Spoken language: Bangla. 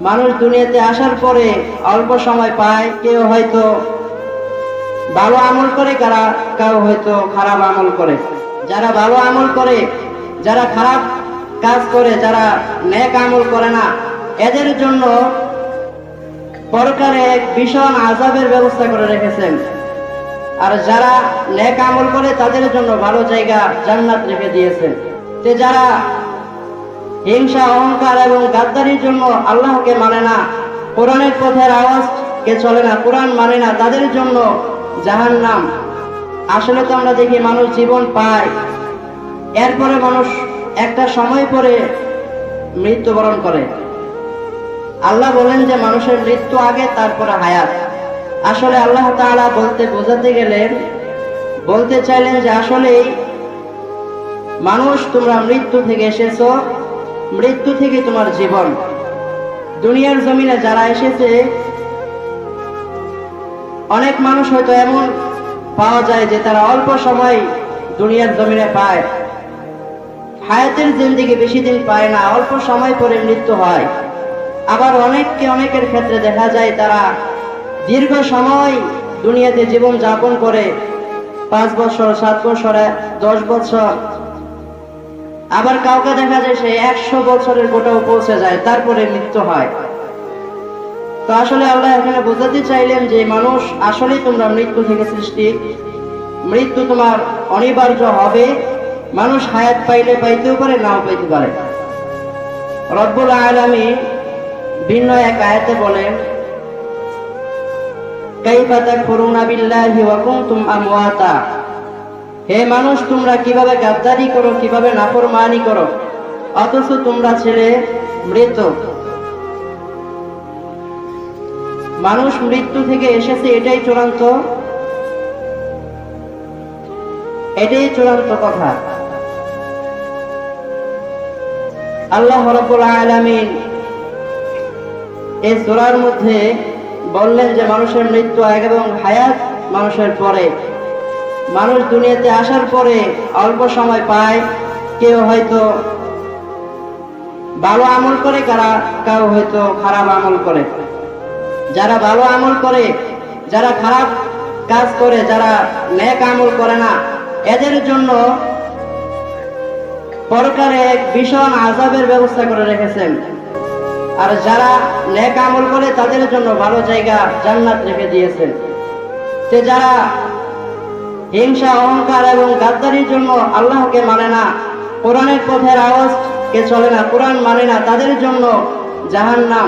মানুষ দুনিয়াতে আসার পরে অল্প সময় পায়, কেউ হয়তো ভালো আমল করে, কেউ হয়তো খারাপ আমল করে। যারা ভালো আমল করে, যারা খারাপ কাজ করে, যারা নেক আমল করে না, এদের জন্য পরকালে এক ভীষণ আযাবের ব্যবস্থা করে রেখেছেন। আর যারা নেক আমল করে তাদের জন্য ভালো জায়গা জান্নাত রেখে দিয়েছেন। যে যারা হিংসা, অহংকার এবং গাদ্দারির জন্য আল্লাহকে মানে না, কোরআনের পথের আওয়াজকে চলে না, কোরআন মানে না, তাদের জন্য জাহান্নাম। আসলে তো আমরা দেখি মানুষ জীবন পায়, এরপরে মানুষ একটা সময় পরে মৃত্যুবরণ করে। আল্লাহ বলেন যে মানুষের মৃত্যু আগে, তারপরে হায়াত। আসলে আল্লাহ তাআলা বোঝাতে গেলেন, বলতে চাইলেন যে আসলেই মানুষ, তোমরা মৃত্যু থেকে এসেছো, মৃত্যু থেকে তোমার জীবন। দুনিয়ার জমিনে যারা এসেছে, অনেক মানুষ হয়তো এমন পাওয়া যায় যে তারা অল্প সময় দুনিয়ার জমিনে পায়, হায়াতের জিন্দেগি বেশি দিন পায় না, অল্প সময় পরে মৃত্যু হয়। আবার অনেকের ক্ষেত্রে দেখা যায় তারা দীর্ঘ সময় দুনিয়াতে জীবন যাপন করে, 5 বছর, 7 বছর, 10 বছর। আবার কাউকে দেখা যায় সে 100 বছরের কোটাও পৌঁছে যায়, তারপরে মৃত্যু হয়। তো আসলে আল্লাহ এখানে বোঝাতে চাইলেন যে মানুষ, আসলেই তোমরা মৃত্যু থেকে সৃষ্টি, মৃত্যু তোমার অনিবার্য হবে। মানুষ হায়াত পাইতেও পারে, নাও পাইতে পারে। রব্বুল আলামিন ভিন্ন এক আয়াতে বলেন, কাইফা তাকফুরুনা বিল্লাহি ওয়া কুনতুম আমওয়াতা। হে মানুষ, তোমরা কিভাবে গাদ্দারি করো, কিভাবে নাফরমানি করো, অথচ তোমরা ছিলে মৃত। মানুষ মৃত্যু থেকে এসেছে, এটাই চূড়ান্ত কথা। আল্লাহ রাব্বুল আলামিন এই সূরার মধ্যে বললেন যে মানুষের মৃত্যু আগে এবং হায়াত মানুষের পরে। মানুষ দুনিয়াতে আসার পরে অল্প সময় পায়, কেউ হয়তো ভালো আমল করে, কেউ হয়তো খারাপ আমল করে। যারা ভালো আমল করে, যারা খারাপ কাজ করে, যারা নেক আমল করে না, এদের জন্য পরকালে এক ভীষণ আযাবের ব্যবস্থা করে রেখেছেন। আর যারা নেক আমল করে তাদের জন্য ভালো জায়গা জান্নাত রেখে দিয়েছেন। যে যারা হিংসা, অহংকার এবং গাদ্দারির জন্য আল্লাহকে মানে না, কোরআনের পথের আওয়াজকে চলে না, কোরআন মানে না, তাদের জন্য জাহান্নাম।